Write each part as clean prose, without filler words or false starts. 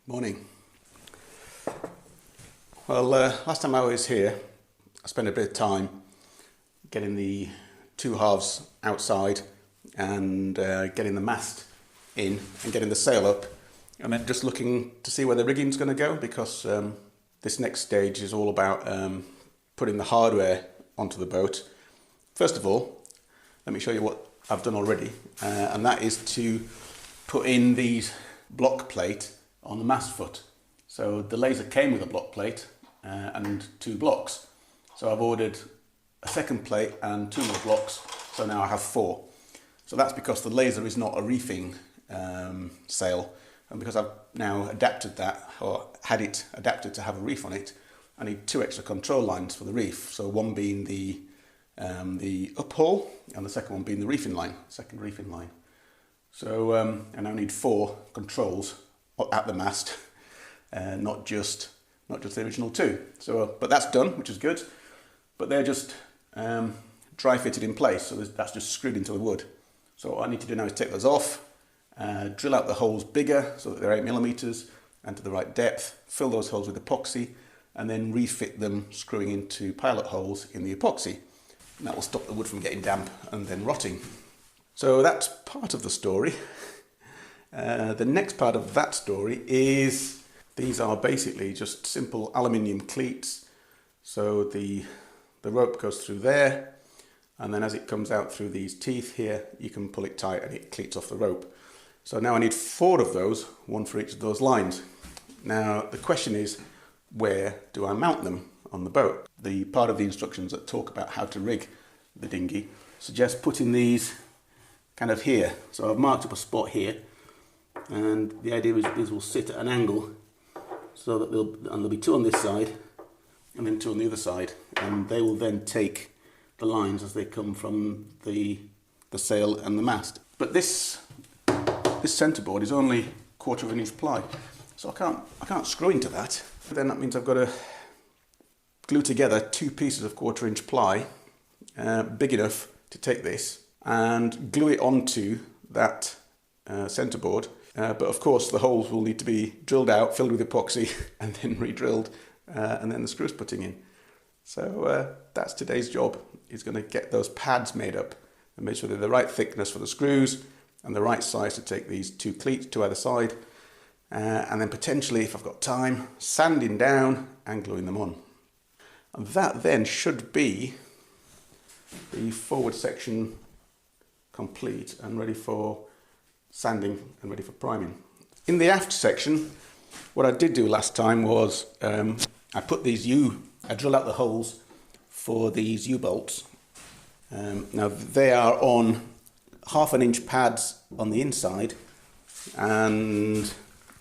Morning. Well, last time I was here, I spent a bit of time getting the two halves outside and getting the mast in and getting the sail up, and then just looking to see where the rigging's going to go, because this next stage is all about putting the hardware onto the boat. First of all, let me show you what I've done already, and that is to put in these block plate on the mast foot. So the laser came with a block plate and two blocks. So I've ordered a second plate and two more blocks, so now I have four. So that's because the laser is not a reefing sail, and because I've now adapted that, or had it adapted to have a reef on it, I need two extra control lines for the reef. So one being the uphaul and the second one being the reefing line, second reefing line. So I now need four controls at the mast, not just the original two. So, but that's done, which is good. But they're just dry fitted in place, so that's just screwed into the wood. So what I need to do now is take those off, drill out the holes bigger so that they're 8mm and to the right depth, fill those holes with epoxy, and then refit them screwing into pilot holes in the epoxy. And that will stop the wood from getting damp and then rotting. So that's part of the story. The next part of that story is these are basically just simple aluminium cleats. So the rope goes through there, and then as it comes out through these teeth here, you can pull it tight and it cleats off the rope. So now I need four of those, one for each of those lines. Now the question is, where do I mount them on the boat? The part of the instructions that talk about how to rig the dinghy suggest putting these kind of here. So I've marked up a spot here, and the idea is these will sit at an angle so that there'll be two on this side and then two on the other side, and they will then take the lines as they come from the sail and the mast. But this centreboard is only 1/4 of an inch ply, so I can't screw into that. Then that means I've got to glue together two pieces of 1/4 inch ply, big enough to take this, and glue it onto that centreboard. But of course the holes will need to be drilled out, filled with epoxy, and then re-drilled, and then the screws putting in. So that's today's job, is going to get those pads made up and make sure they're the right thickness for the screws and the right size to take these two cleats to either side, and then potentially, if I've got time, sanding down and gluing them on. And that then should be the forward section complete and ready for sanding and ready for priming. In the aft section, what I did do last time was I drill out the holes for these U-bolts. Now they are on 1/2 inch pads on the inside and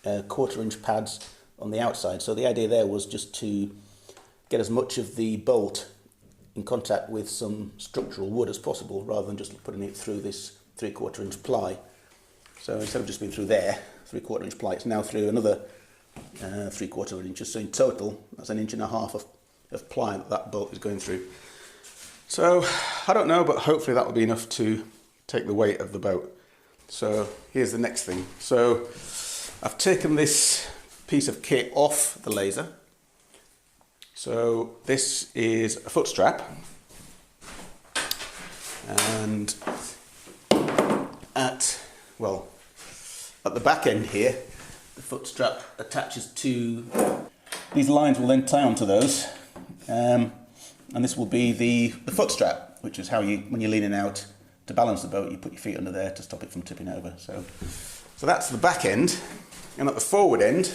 1/4 inch pads on the outside. So the idea there was just to get as much of the bolt in contact with some structural wood as possible, rather than just putting it through this 3/4 inch ply. So instead of just being through there, 3/4 inch ply, it's now through another 3/4 inches. So in total, that's 1.5 inches of ply that bolt is going through. So I don't know, but hopefully that will be enough to take the weight of the boat. So here's the next thing. So I've taken this piece of kit off the laser. So this is a foot strap, and at the back end here, the foot strap attaches to these lines. Will then tie onto those, and this will be the foot strap, which is how when you're leaning out to balance the boat, you put your feet under there to stop it from tipping over. So that's the back end, and at the forward end,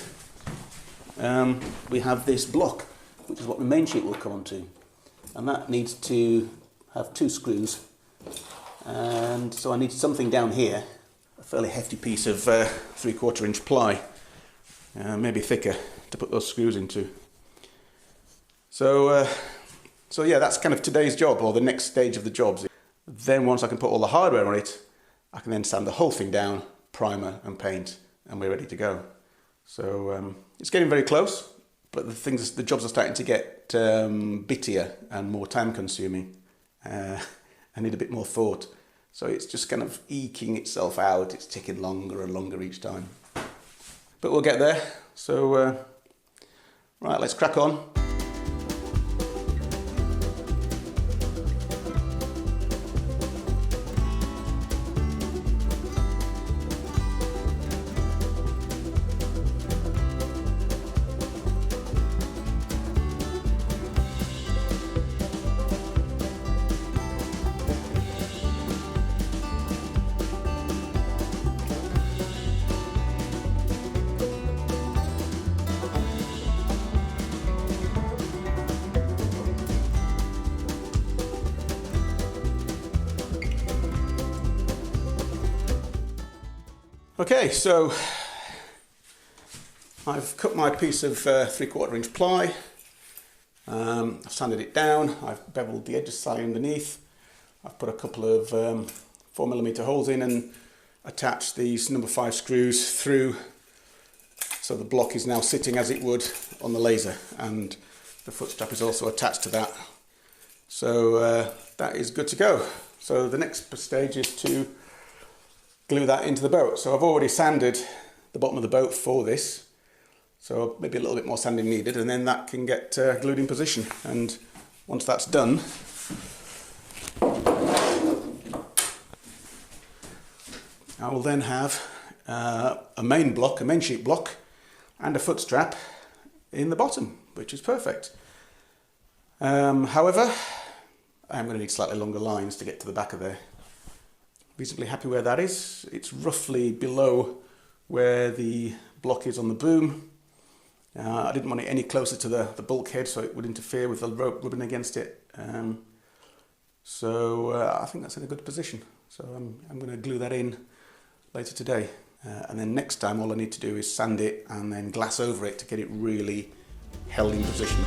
we have this block, which is what the main sheet will come onto, and that needs to have two screws. And so I need something down here, a fairly hefty piece of 3/4 inch ply, maybe thicker, to put those screws into. So yeah, that's kind of today's job, or the next stage of the jobs. Then once I can put all the hardware on it, I can then sand the whole thing down, primer and paint, and we're ready to go. So it's getting very close, but the jobs are starting to get bittier and more time consuming. I need a bit more thought. So it's just kind of eking itself out. It's taking longer and longer each time. but we'll get there. So right, let's crack on. Okay, so I've cut my piece of 3/4 inch ply, I've sanded it down, I've beveled the edges slightly underneath, I've put a couple of 4mm holes in and attached these number 5 screws through, so the block is now sitting as it would on the laser, and the foot strap is also attached to that. So that is good to go. So the next stage is to glue that into the boat. So I've already sanded the bottom of the boat for this, so maybe a little bit more sanding needed, and then that can get glued in position. And once that's done, I will then have a main sheet block and a foot strap in the bottom, which is perfect. However, I'm going to need slightly longer lines to get to the back of there. Reasonably happy where that is. It's roughly below where the block is on the boom. I didn't want it any closer to the bulkhead, so it would interfere with the rope rubbing against it. So I think that's in a good position. So I'm going to glue that in later today. And then next time all I need to do is sand it and then glass over it to get it really held in position.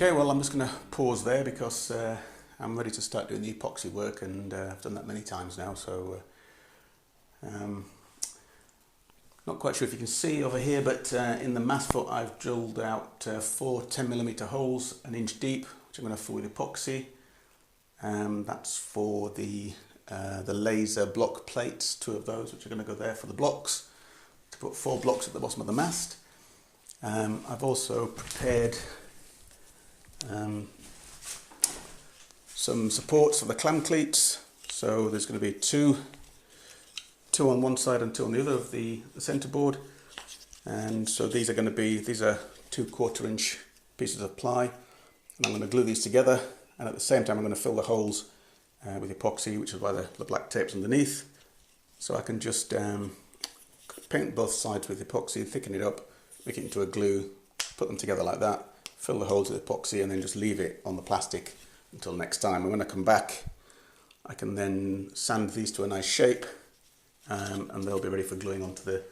Okay, well, I'm just going to pause there because I'm ready to start doing the epoxy work, and I've done that many times now, so not quite sure if you can see over here, but in the mastfoot I've drilled out 4 10mm holes, 1 inch deep, which I'm going to fill with epoxy. That's for the laser block plates, 2 of those, which are going to go there for the blocks, to put 4 blocks at the bottom of the mast. I've also prepared some supports for the clam cleats, so there's going to be two on one side and 2 on the other of the centreboard, and so these are 2/4 inch pieces of ply, and I'm going to glue these together, and at the same time I'm going to fill the holes with epoxy, which is why the black tape's underneath, so I can just paint both sides with epoxy, thicken it up, make it into a glue, put them together like that, fill the holes with epoxy, and then just leave it on the plastic until next time. And when I come back, I can then sand these to a nice shape, and they'll be ready for gluing onto the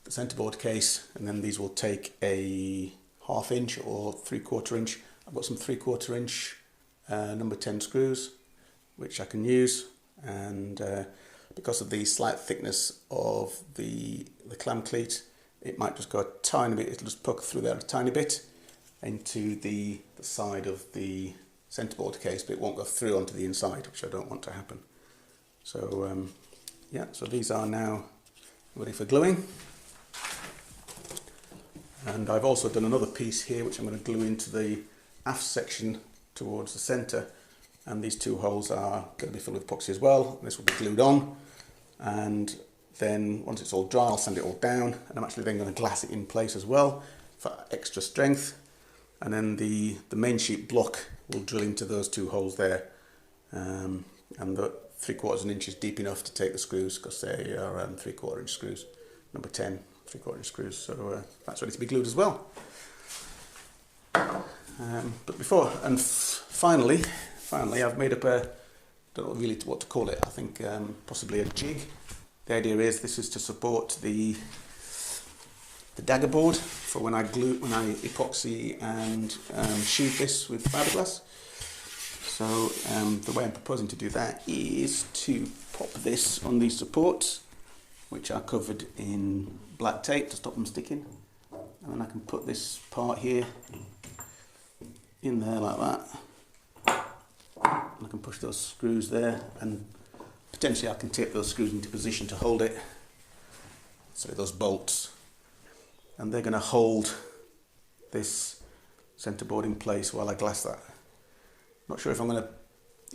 centreboard case. And then these will take a 1/2 inch or 3/4 inch. I've got some 3/4 inch number 10 screws, which I can use. And because of the slight thickness of the clam cleat, it might just go a tiny bit, it'll just poke through there a tiny bit into the side of the centreboard case, but it won't go through onto the inside, which I don't want to happen. So yeah, so these are now ready for gluing. And I've also done another piece here which I'm going to glue into the aft section towards the centre, and these two holes are going to be filled with epoxy as well. This will be glued on, and then once it's all dry I'll sand it all down, and I'm actually then going to glass it in place as well for extra strength. And then the main sheet block will drill into those two holes there, and the 3/4 inch is deep enough to take the screws because they are 3/4 inch screws, number 10 3/4 inch screws, so that's ready to be glued as well. But before, and finally I've made up a, don't know really what to call it, I think possibly a jig. The idea is this is to support the dagger board for when I epoxy and sheathe this with fiberglass. So the way I'm proposing to do that is to pop this on these supports, which are covered in black tape to stop them sticking, and then I can put this part here in there like that, and I can push those screws there, and potentially I can take those screws into position to hold it, so those bolts, and they're going to hold this centreboard in place while I glass that. Not sure if I'm going to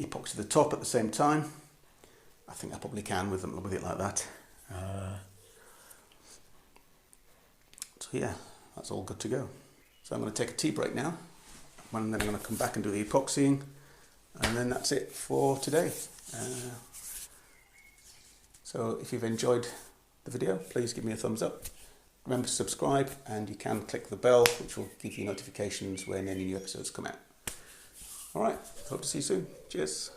epoxy the top at the same time. I think I probably can with it like that. So yeah, that's all good to go. So I'm going to take a tea break now, and then I'm going to come back and do the epoxying, and then that's it for today. So if you've enjoyed the video, please give me a thumbs up. Remember to subscribe, and you can click the bell, which will give you notifications when any new episodes come out. Alright, hope to see you soon. Cheers.